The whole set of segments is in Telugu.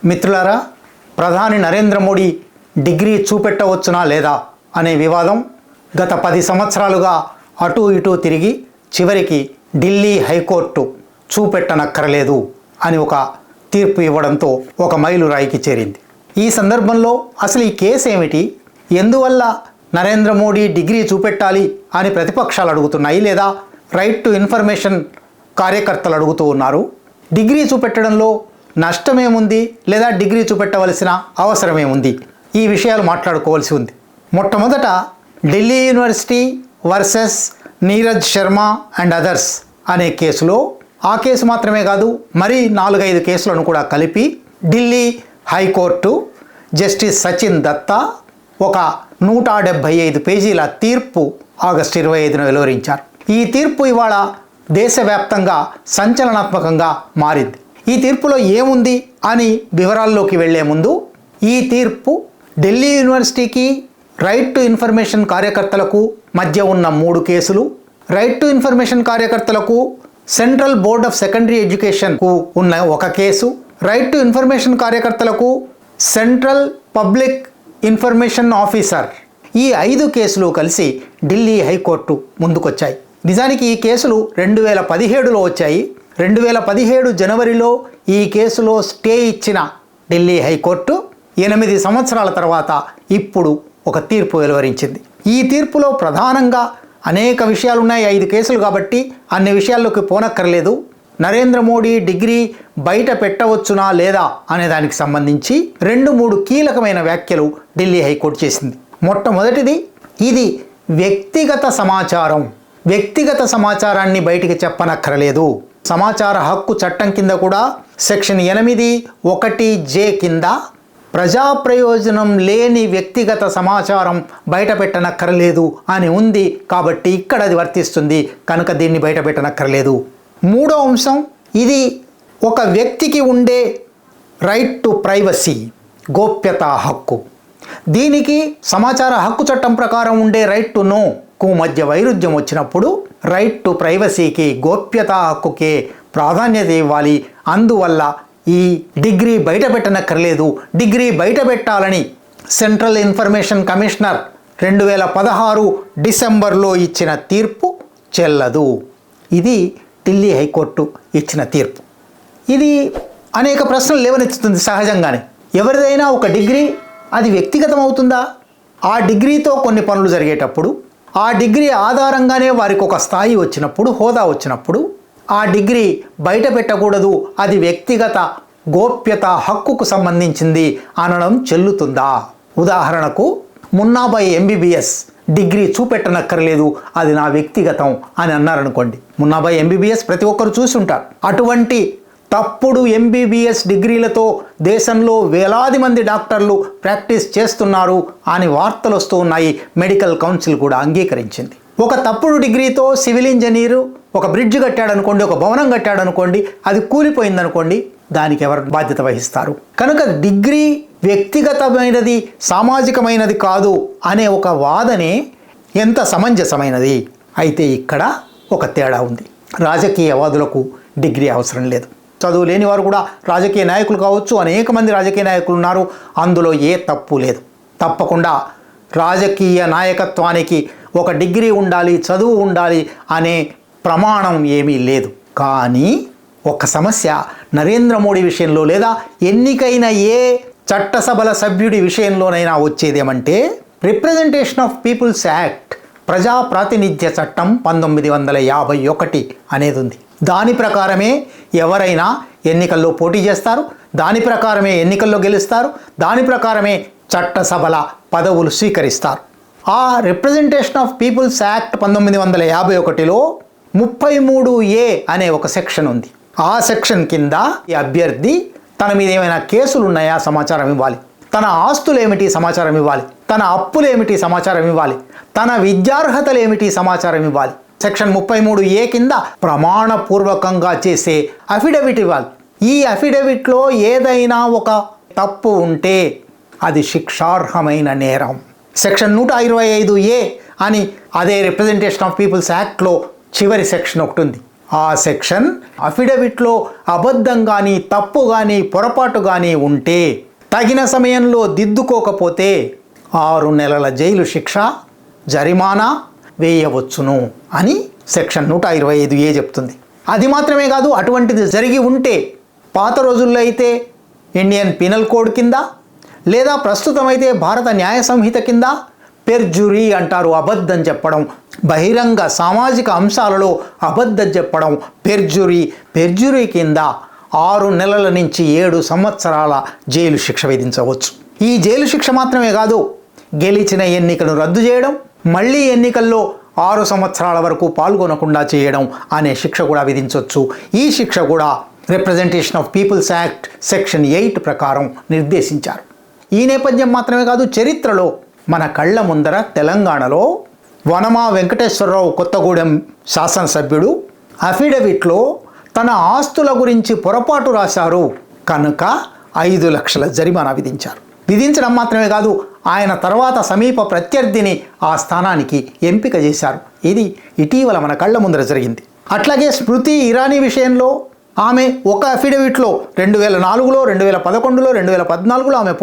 మిత్రులారా, ప్రధాని నరేంద్ర మోడీ డిగ్రీ చూపెట్టవచ్చునా లేదా అనే వివాదం గత 10 సంవత్సరాలుగా అటు ఇటు తిరిగి చివరికి ఢిల్లీ హైకోర్టు చూపెట్టనక్కరలేదు అని ఒక తీర్పు ఇవ్వడంతో ఒక మైలురాయికి చేరింది. ఈ సందర్భంలో అసలు ఈ కేసు ఏమిటి, ఎందువల్ల నరేంద్ర మోడీ డిగ్రీ చూపెట్టాలి అని ప్రతిపక్షాలు అడుగుతున్నాయి, లేదా రైట్ టు ఇన్ఫర్మేషన్ కార్యకర్తలు అడుగుతూ ఉన్నారు. డిగ్రీ చూపెట్టడంలో నష్టమేముంది, లేదా డిగ్రీ చూపెట్టవలసిన అవసరమేముంది, ఈ విషయాలు మాట్లాడుకోవాల్సి ఉంది. మొట్టమొదట Delhi university versus Neeraj Sharma and others అనే కేసులో, ఆ కేసు మాత్రమే కాదు మరి 4-5 కేసులను కూడా కలిపి ఢిల్లీ హైకోర్టు జస్టిస్ సచిన్ దత్తా ఒక 175 పేజీల తీర్పు ఆగస్టు 25న వెలువరించారు. ఈ తీర్పు ఇవాళ దేశవ్యాప్తంగా సంచలనాత్మకంగా మారింది. ఈ తీర్పులో ఏముంది అని వివరాల్లోకి వెళ్లే ముందు, ఈ తీర్పు ఢిల్లీ యూనివర్సిటీకి రైట్ టు ఇన్ఫర్మేషన్ కార్యకర్తలకు మధ్య ఉన్న 3 కేసులు, రైట్ టు ఇన్ఫర్మేషన్ కార్యకర్తలకు సెంట్రల్ బోర్డ్ ఆఫ్ సెకండరీ ఎడ్యుకేషన్కు ఉన్న ఒక కేసు, రైట్ టు ఇన్ఫర్మేషన్ కార్యకర్తలకు సెంట్రల్ పబ్లిక్ ఇన్ఫర్మేషన్ ఆఫీసర్, ఈ 5 కేసులు కలిసి ఢిల్లీ హైకోర్టు ముందుకొచ్చాయి. నిజానికి ఈ కేసులు 2017లో వచ్చాయి. 2017 జనవరిలో ఈ కేసులో స్టే ఇచ్చిన ఢిల్లీ హైకోర్టు 8 సంవత్సరాల తర్వాత ఇప్పుడు ఒక తీర్పు వెలువరించింది. ఈ తీర్పులో ప్రధానంగా అనేక విషయాలున్నాయి. 5 కేసులు కాబట్టి అన్ని విషయాల్లోకి పోనక్కర్లేదు. నరేంద్ర మోడీ డిగ్రీ బయట పెట్టవచ్చునా లేదా అనే దానికి సంబంధించి 2-3 కీలకమైన వ్యాఖ్యలు ఢిల్లీ హైకోర్టు చేసింది. మొట్టమొదటిది, ఇది వ్యక్తిగత సమాచారం, వ్యక్తిగత సమాచారాన్ని బయటికి చెప్పనక్కరలేదు. సమాచార హక్కు చట్టం కింద కూడా సెక్షన్ 8(1)(j) కింద ప్రజా ప్రయోజనం లేని వ్యక్తిగత సమాచారం బయట పెట్టనక్కర్లేదు అని ఉంది. కాబట్టి ఇక్కడ అది వర్తిస్తుంది కనుక దీన్ని బయట పెట్టనక్కర్లేదు. 3వ అంశం, ఇది ఒక వ్యక్తికి ఉండే రైట్ టు ప్రైవసీ, గోప్యతా హక్కు. దీనికి సమాచార హక్కు చట్టం ప్రకారం ఉండే రైట్ టు నోకు మధ్య వైరుధ్యం వచ్చినప్పుడు రైట్ టు ప్రైవసీకి, గోప్యతా హక్కుకే ప్రాధాన్యత ఇవ్వాలి. అందువల్ల ఈ డిగ్రీ బయట పెట్టనక్కర్లేదు. డిగ్రీ బయట పెట్టాలని సెంట్రల్ ఇన్ఫర్మేషన్ కమిషనర్ 2016 డిసెంబర్లో ఇచ్చిన తీర్పు చెల్లదు. ఇది ఢిల్లీ హైకోర్టు ఇచ్చిన తీర్పు. ఇది అనేక ప్రశ్నలు లేవనెత్తుతుంది. సహజంగానే ఎవరిదైనా ఒక డిగ్రీ అది వ్యక్తిగతం అవుతుందా? ఆ డిగ్రీతో కొన్ని పనులు జరిగేటప్పుడు, ఆ డిగ్రీ ఆధారంగానే వారికి ఒక స్థాయి వచ్చినప్పుడు, హోదా వచ్చినప్పుడు ఆ డిగ్రీ బయట పెట్టకూడదు, అది వ్యక్తిగత గోప్యత హక్కుకు సంబంధించింది అనడం చెల్లుతుందా? ఉదాహరణకు మున్నాబాయి MBBS డిగ్రీ చూపెట్టనక్కర్లేదు, అది నా వ్యక్తిగతం అని అన్నారనుకోండి. మున్నాబాయి MBBS ప్రతి ఒక్కరు చూసి ఉంటారు. అటువంటి తప్పుడు MBBS డిగ్రీలతో దేశంలో వేలాది మంది డాక్టర్లు ప్రాక్టీస్ చేస్తున్నారు అని వార్తలు వస్తూ ఉన్నాయి. మెడికల్ కౌన్సిల్ కూడా అంగీకరించింది. ఒక తప్పుడు డిగ్రీతో సివిల్ ఇంజనీరు ఒక బ్రిడ్జ్ కట్టాడనుకోండి, ఒక భవనం కట్టాడనుకోండి, అది కూలిపోయిందనుకోండి, దానికి ఎవరు బాధ్యత వహిస్తారు? కనుక డిగ్రీ వ్యక్తిగతమైనది, సామాజికమైనది కాదు అనే ఒక వాదనే ఎంత సమంజసమైనది. అయితే ఇక్కడ ఒక తేడా ఉంది. రాజకీయవాదులకు డిగ్రీ అవసరం లేదు. చదువు లేని వారు కూడా రాజకీయ నాయకులు కావచ్చు, అనేక మంది రాజకీయ నాయకులు ఉన్నారు. అందులో ఏ తప్పు లేదు. తప్పకుండా రాజకీయ నాయకత్వానికి ఒక డిగ్రీ ఉండాలి, చదువు ఉండాలి అనే ప్రమాణం ఏమీ లేదు. కానీ ఒక సమస్య నరేంద్ర మోడీ విషయంలో, లేదా ఎన్నికైన ఏ చట్టసభల సభ్యుడి విషయంలోనైనా వచ్చేదేమంటే, రిప్రజెంటేషన్ ఆఫ్ పీపుల్స్ యాక్ట్, ప్రజా ప్రాతినిధ్య చట్టం 1951 అనేది ఉంది. దాని ప్రకారమే ఎవరైనా ఎన్నికల్లో పోటీ చేస్తారు, దాని ప్రకారమే ఎన్నికల్లో గెలుస్తారు, దాని ప్రకారమే చట్టసభల పదవులు స్వీకరిస్తారు. ఆ రిప్రజెంటేషన్ ఆఫ్ పీపుల్స్ యాక్ట్ 1951లో 33A అనే ఒక సెక్షన్ ఉంది. ఆ సెక్షన్ కింద ఈ అభ్యర్థి తన మీద ఏమైనా కేసులు ఉన్నాయా సమాచారం ఇవ్వాలి, తన ఆస్తులు ఏమిటి సమాచారం ఇవ్వాలి, తన అప్పులు ఏమిటి సమాచారం ఇవ్వాలి, తన విద్యార్హతలు ఏమిటి సమాచారం ఇవ్వాలి. సెక్షన్ 33A కింద ప్రమాణపూర్వకంగా చేసే అఫిడవిట్ ఇవ్వాలి. ఈ అఫిడవిట్లో ఏదైనా ఒక తప్పు ఉంటే అది శిక్షార్హమైన నేరం. సెక్షన్ 125A అని అదే రిప్రజెంటేషన్ ఆఫ్ పీపుల్స్ యాక్ట్లో చివరి సెక్షన్ ఒకటి ఉంది. ఆ సెక్షన్ అఫిడవిట్లో అబద్ధం కానీ తప్పు కానీ పొరపాటు కానీ ఉంటే తగిన సమయంలో దిద్దుకోకపోతే 6 నెలల జైలు శిక్ష జరిమానా వేయవచ్చును అని సెక్షన్ 125A చెప్తుంది. అది మాత్రమే కాదు, అటువంటిది జరిగి ఉంటే పాత రోజుల్లో అయితే ఇండియన్ పీనల్ కోడ్ కింద లేదా ప్రస్తుతం అయితే భారత న్యాయ సంహిత కింద పెర్జురీ అంటారు. అబద్ధం చెప్పడం, బహిరంగ సామాజిక అంశాలలో అబద్ధం చెప్పడం పెర్జురీ కింద 6 నెలల నుంచి 7 సంవత్సరాల జైలు శిక్ష విధించవచ్చు. ఈ జైలు శిక్ష మాత్రమే కాదు, గెలిచిన ఎన్నికను రద్దు చేయడం, మళ్ళీ ఎన్నికల్లో 6 సంవత్సరాల వరకు పాల్గొనకుండా చేయడం అనే శిక్ష కూడా విధించవచ్చు. ఈ శిక్ష కూడా representation of peoples act section 8 ప్రకారం నిర్దేశించారు. ఈ నేపథ్యం మాత్రమే కాదు, చరిత్రలో మన కళ్ళ ముందర తెలంగాణలో వనమా వెంకటేశ్వరరావు కొత్తగూడెం శాసనసభ్యుడు అఫిడవిట్లో తన ఆస్తుల గురించి పొరపాటు రాశారు కనుక 5 లక్షల జరిమానా విధించడం మాత్రమే కాదు, ఆయన తర్వాత సమీప ప్రత్యర్థిని ఆ స్థానానికి ఎంపిక చేశారు. ఇది ఇటీవల మన కళ్ళ ముందర జరిగింది. అట్లాగే స్మృతి ఇరానీ విషయంలో ఆమె ఒక అఫిడవిట్లో 2004లో 2011లో 2014లో ఆమె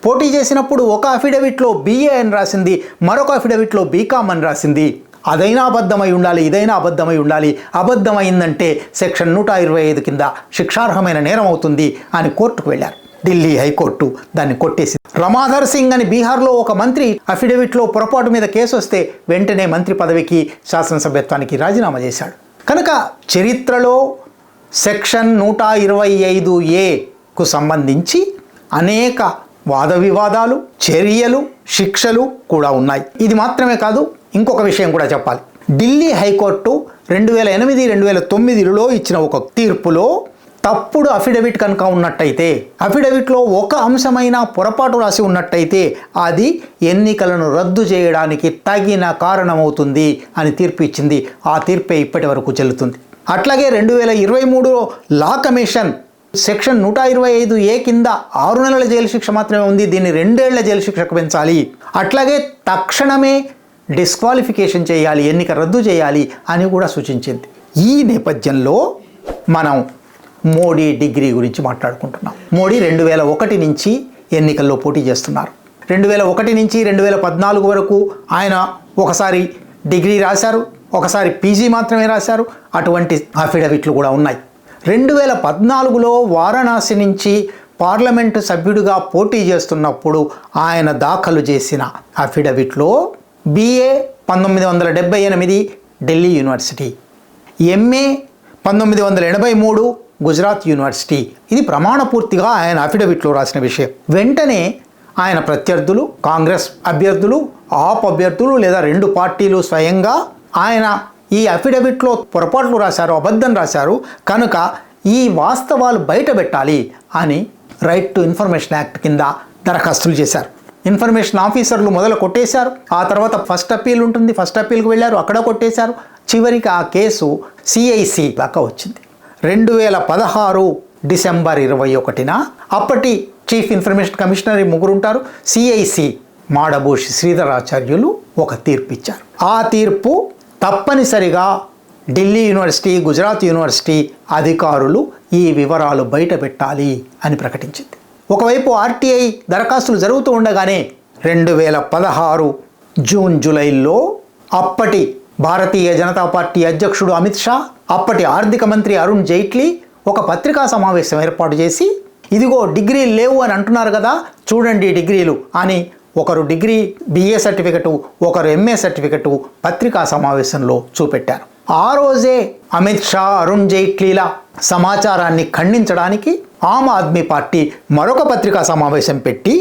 పోటీ చేసినప్పుడు ఒక అఫిడవిట్లో BA అని రాసింది, మరొక అఫిడవిట్లో BCom అని రాసింది. అదైనా అబద్ధమై ఉండాలి, ఇదైనా అబద్ధమై ఉండాలి. అబద్ధమైందంటే సెక్షన్ 125 కింద శిక్షార్హమైన నేరం అవుతుంది అని కోర్టుకు వెళ్ళారు. ఢిల్లీ హైకోర్టు దాన్ని కొట్టేసింది. రమాధర్ సింగ్ అని బీహార్లో ఒక మంత్రి అఫిడవిట్లో పొరపాటు మీద కేసు వస్తే వెంటనే మంత్రి పదవికి శాసనసభ్యత్వానికి రాజీనామా చేశాడు. కనుక చరిత్రలో సెక్షన్ 125Aకు సంబంధించి అనేక వాద వివాదాలు, చర్యలు, శిక్షలు కూడా ఉన్నాయి. ఇది మాత్రమే కాదు, ఇంకొక విషయం కూడా చెప్పాలి. ఢిల్లీ హైకోర్టు 2008, 2009లో ఇచ్చిన ఒక తీర్పులో తప్పుడు అఫిడవిట్ కనుక ఉన్నట్టయితే, అఫిడవిట్లో ఒక అంశమైన పొరపాటు రాసి ఉన్నట్టయితే అది ఎన్నికలను రద్దు చేయడానికి తగిన కారణమవుతుంది అని తీర్పు ఇచ్చింది. ఆ తీర్పే ఇప్పటి వరకు చెల్లుతుంది. అట్లాగే 2023లో లా కమిషన్ సెక్షన్ 125A కింద 6 నెలల జైలు శిక్ష మాత్రమే ఉంది, దీన్ని 2 ఏళ్ల జైలు శిక్షకు పెంచాలి. అట్లాగే తక్షణమే డిస్క్వాలిఫికేషన్ చేయాలి, ఎన్నిక రద్దు చేయాలి అని కూడా సూచించింది. ఈ నేపథ్యంలో మనం మోడీ డిగ్రీ గురించి మాట్లాడుకుంటున్నాం. మోడీ 2001 నుంచి ఎన్నికల్లో పోటీ చేస్తున్నారు. 2001 నుంచి 2014 వరకు ఆయన ఒకసారి డిగ్రీ రాశారు, ఒకసారి PG మాత్రమే రాశారు. అటువంటి అఫిడవిట్లు కూడా ఉన్నాయి. 2014లో వారణాసి నుంచి పార్లమెంటు సభ్యుడిగా పోటీ చేస్తున్నప్పుడు ఆయన దాఖలు చేసిన అఫిడవిట్లో BA 1978 Delhi university, MA 1983 Gujarat university, ఇది ప్రమాణపూర్తిగా ఆయన అఫిడవిట్లో రాసిన విషయం. వెంటనే ఆయన ప్రత్యర్థులు, కాంగ్రెస్ అభ్యర్థులు, ఆప్ అభ్యర్థులు లేదా 2 పార్టీలు స్వయంగా ఆయన ఈ అఫిడవిట్లో పొరపాట్లు రాశారు, అబద్ధం రాశారు కనుక ఈ వాస్తవాలు బయట పెట్టాలి అని రైట్ టు ఇన్ఫర్మేషన్ యాక్ట్ కింద దరఖాస్తులు చేశారు. ఇన్ఫర్మేషన్ ఆఫీసర్లు మొదలు కొట్టేశారు. ఆ తర్వాత ఫస్ట్ అప్పీల్ ఉంటుంది, ఫస్ట్ అప్పీల్కి వెళ్ళారు, అక్కడ కొట్టేశారు. చివరికి ఆ కేసు CIC దాకా వచ్చింది. 2016 డిసెంబర్ 21న అప్పటి చీఫ్ ఇన్ఫర్మేషన్ కమిషనర్ 3 ఉంటారు, CIC మాడభూషి శ్రీధరాచార్యులు ఒక తీర్పు ఇచ్చారు. ఆ తీర్పు తప్పనిసరిగా ఢిల్లీ యూనివర్సిటీ, గుజరాత్ యూనివర్సిటీ అధికారులు ఈ వివరాలు బయట పెట్టాలి అని ప్రకటించింది. ఒకవైపు RTI దరఖాస్తులు జరుగుతూ ఉండగానే 2016 జూన్ జూలైలో అప్పటి భారతీయ జనతా పార్టీ అధ్యక్షుడు అమిత్ షా, అప్పటి ఆర్థిక మంత్రి అరుణ్ జైట్లీ ఒక పత్రికా సమావేశం ఏర్పాటు చేసి, ఇదిగో డిగ్రీలు లేవు అని అంటున్నారు కదా, చూడండి డిగ్రీలు అని ఒకరు డిగ్రీ BA సర్టిఫికెటు, ఒకరు MA సర్టిఫికెటు పత్రికా సమావేశంలో చూపెట్టారు. ఆ రోజే అమిత్ షా, అరుణ్ జైట్లీల సమాచారాన్ని ఖండించడానికి ఆమ్ ఆద్మీ పార్టీ మరొక పత్రికా సమావేశం పెట్టి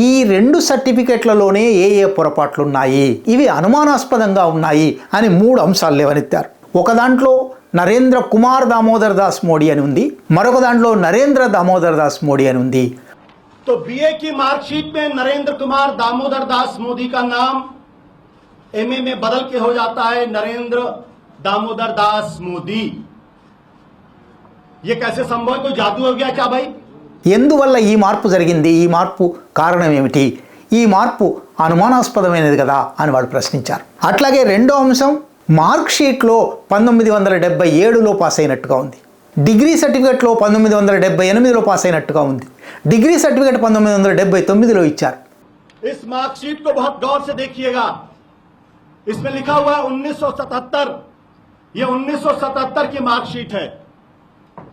ఈ 2 సర్టిఫికెట్లలోనే ఏ పొరపాట్లున్నాయి, ఇవి అనుమానాస్పదంగా ఉన్నాయి అని 3 అంశాలు లేవనెత్తారు. ఒక దాంట్లో నరేంద్ర కుమార్ దామోదర్ దాస్ మోడీ అని ఉంది, మరొక దాంట్లో నరేంద్ర దామోదర్ దాస్ మోడీ అని ఉంది. तो BA की मार्कशीट में नरेंद्र कुमार दामोदर दास मोदी का नाम MA में बदल के हो जाता है नरेंद्र दामोदर दास मोदी. ये कैसे संभव है? कोई जादू हो गया क्या भाई? ఎందువల్ల ఈ మార్పు జరిగింది, ఈ మార్పు కారణం ఏమిటి, ఈ మార్పు అనుమానాస్పదమైనది కదా అని వాళ్ళు ప్రశ్నించారు. అట్లాగే రెండో అంశం మార్క్ షీట్లో 1977లో పాస్ అయినట్టుగా ఉంది. డిగ్రీ సర్టిఫికెట్లో 1978లో పాస్ అయినట్టుగా ఉంది. డిగ్రీ సర్టిఫికెట్ 1979లో ఇచ్చారు. इस मार्कशीट को बहुत गौर से देखिएगा. इसमें लिखा हुआ है 1977. ये 1977 की मार्कशीट है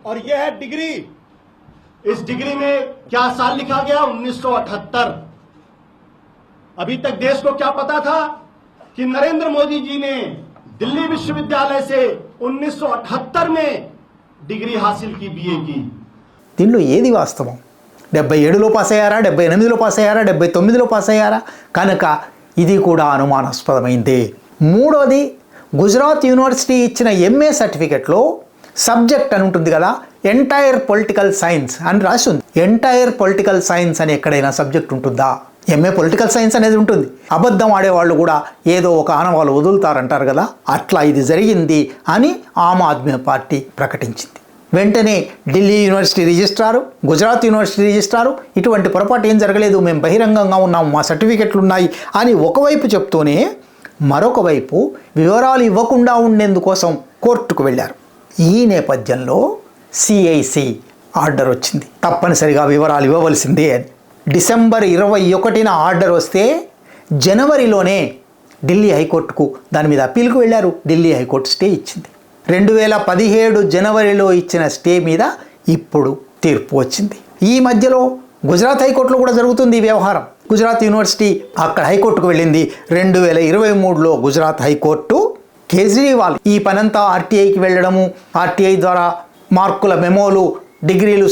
और यह है डिग्री. इस डिग्री में क्या साल लिखा गया? 1978. अभी तक देश को क्या पता था कि नरेंद्र मोदी जी ने दिल्ली विश्वविद्यालय से 1978 में डिग्री हासिल की, बीए की. దీనిలో ఏది వాస్తవం? 77లో పాస్ అయ్యారా, 78లో పాస్ అయ్యారా, 79లో పాస్ అయ్యారా? కనుక ఇది కూడా అనుమానాస్పదమైంది. మూడోది, గుజరాత్ యూనివర్సిటీ ఇచ్చిన ఎంఏ సర్టిఫికెట్లో సబ్జెక్ట్ అని ఉంటుంది కదా, ఎంటైర్ పొలిటికల్ సైన్స్ అని రాసి ఉంది. ఎంటైర్ పొలిటికల్ సైన్స్ అని ఎక్కడైనా సబ్జెక్ట్ ఉంటుందా? ఎంఏ పొలిటికల్ సైన్స్ అనేది ఉంటుంది. అబద్ధం ఆడేవాళ్ళు కూడా ఏదో ఒక ఆనవాళ్ళు వదులుతారంటారు కదా, అట్లా ఇది జరిగింది అని ఆమ్ ఆద్మీ పార్టీ ప్రకటించింది. వెంటనే Delhi university registrar, Gujarat university registrar ఇటువంటి పొరపాటు ఏం జరగలేదు, మేము బహిరంగంగా ఉన్నాము, మా సర్టిఫికెట్లు ఉన్నాయి అని ఒకవైపు చెప్తూనే మరొక వైపు వివరాలు ఇవ్వకుండా ఉండేందుకోసం కోర్టుకు వెళ్ళారు. ఈ నేపథ్యంలో సిఐసి ఆర్డర్ వచ్చింది, తప్పనిసరిగా వివరాలు ఇవ్వవలసిందే అని. డిసెంబర్ 21న ఆర్డర్ వస్తే జనవరిలోనే ఢిల్లీ హైకోర్టుకు దాని మీద అప్పీల్కు వెళ్ళారు. ఢిల్లీ హైకోర్టు స్టే ఇచ్చింది. 2017 జనవరిలో ఇచ్చిన స్టే మీద ఇప్పుడు తీర్పు వచ్చింది. ఈ మధ్యలో గుజరాత్ హైకోర్టులో కూడా జరుగుతుంది ఈ వ్యవహారం. గుజరాత్ యూనివర్సిటీ అక్కడ హైకోర్టుకు వెళ్ళింది. 2023లో గుజరాత్ హైకోర్టు కేజ్రీవాల్ ఈ పనంతా ఆర్టీఐకి వెళ్ళడము, ఆర్టీఐ ద్వారా మార్కుల మెమోలు, డిగ్రీలు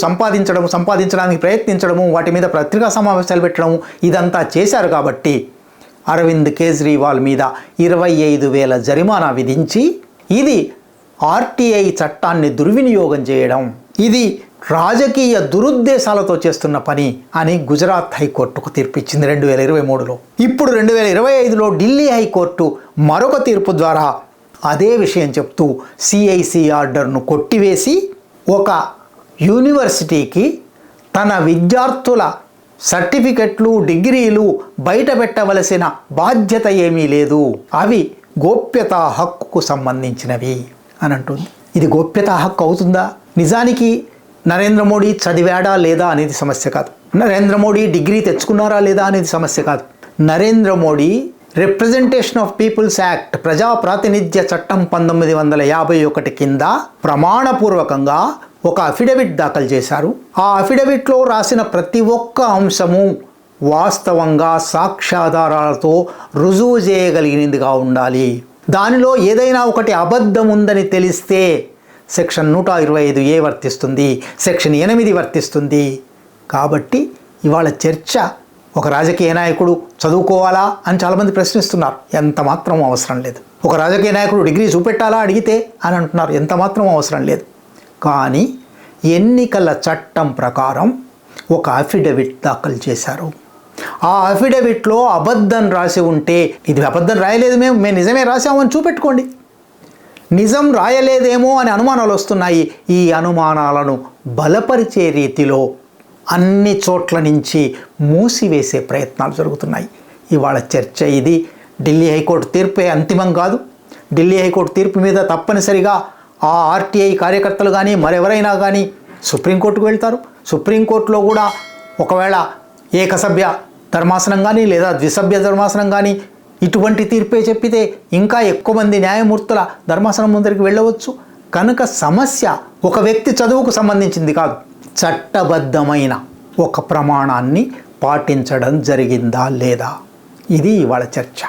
సంపాదించడానికి ప్రయత్నించడము, వాటి మీద పత్రికా సమావేశాలు పెట్టడము ఇదంతా చేశారు కాబట్టి అరవింద్ కేజ్రీవాల్ మీద 25,000 జరిమానా విధించి ఇది ఆర్టీఐ చట్టాన్ని దుర్వినియోగం చేయడం, ఇది రాజకీయ దురుద్దేశాలతో చేస్తున్న పని అని గుజరాత్ హైకోర్టుకు తీర్పిచ్చింది 2023లో. ఇప్పుడు 2025లో ఢిల్లీ హైకోర్టు మరొక తీర్పు ద్వారా అదే విషయం చెప్తూ సిఐసి ఆర్డర్ను కొట్టివేసి ఒక యూనివర్సిటీకి తన విద్యార్థుల సర్టిఫికెట్లు, డిగ్రీలు బయట పెట్టవలసిన బాధ్యత ఏమీ లేదు, అవి గోప్యతా హక్కుకు సంబంధించినవి అని అంటుంది. ఇది గోప్యతా హక్కు అవుతుందా? నిజానికి నరేంద్ర మోడీ చదివాడా లేదా అనేది సమస్య కాదు, నరేంద్ర మోడీ డిగ్రీ తెచ్చుకున్నారా లేదా అనేది సమస్య కాదు. Narendra Modi representation of peoples act, ప్రజా ప్రాతినిధ్య చట్టం 1951 కింద ప్రమాణపూర్వకంగా ఒక అఫిడవిట్ దాఖలు చేశారు. ఆ అఫిడవిట్లో రాసిన ప్రతి ఒక్క అంశము వాస్తవంగా సాక్ష్యాధారాలతో రుజువు చేయగలిగినదిగా ఉండాలి. దానిలో ఏదైనా ఒకటి అబద్ధం ఉందని తెలిస్తే సెక్షన్ 125A వర్తిస్తుంది, సెక్షన్ 8 వర్తిస్తుంది. కాబట్టి ఇవాళ చర్చ ఒక రాజకీయ నాయకుడు చదువుకోవాలా అని చాలామంది ప్రశ్నిస్తున్నారు. ఎంత మాత్రం అవసరం లేదు. ఒక రాజకీయ నాయకుడు డిగ్రీ చూపెట్టాలా అడిగితే అని అంటున్నారు. ఎంత మాత్రం అవసరం లేదు. కానీ ఎన్నికల చట్టం ప్రకారం ఒక అఫిడవిట్ దాఖలు చేశారు. ఆ అఫిడవిట్లో అబద్ధం రాసి ఉంటే, ఇది అబద్ధం రాయలేదు, మేము నిజమే రాసామని చూపెట్టుకోండి. నిజం రాయలేదేమో అని అనుమానాలు వస్తున్నాయి. ఈ అనుమానాలను బలపరిచే రీతిలో అన్ని చోట్ల నుంచి మూసివేసే ప్రయత్నాలు జరుగుతున్నాయి. ఇవాళ చర్చ ఇది. ఢిల్లీ హైకోర్టు తీర్పే అంతిమం కాదు. ఢిల్లీ హైకోర్టు తీర్పు మీద తప్పనిసరిగా ఆ ఆర్టీఐ కార్యకర్తలు కానీ మరెవరైనా కానీ సుప్రీంకోర్టుకు వెళ్తారు. సుప్రీంకోర్టులో కూడా ఒకవేళ ఏకసభ్య ధర్మాసనం కానీ లేదా ద్విసభ్య ధర్మాసనం కానీ ఇటువంటి తీర్పే చెప్పితే ఇంకా ఎక్కువ మంది న్యాయమూర్తుల ధర్మాసనం ముందరికి వెళ్ళవచ్చు. కనుక సమస్య ఒక వ్యక్తి చదువుకు సంబంధించింది కాదు, చట్టబద్ధమైన ఒక ప్రమాణాన్ని పాటించడం జరిగిందా లేదా, ఇది ఇవాళ చర్చ.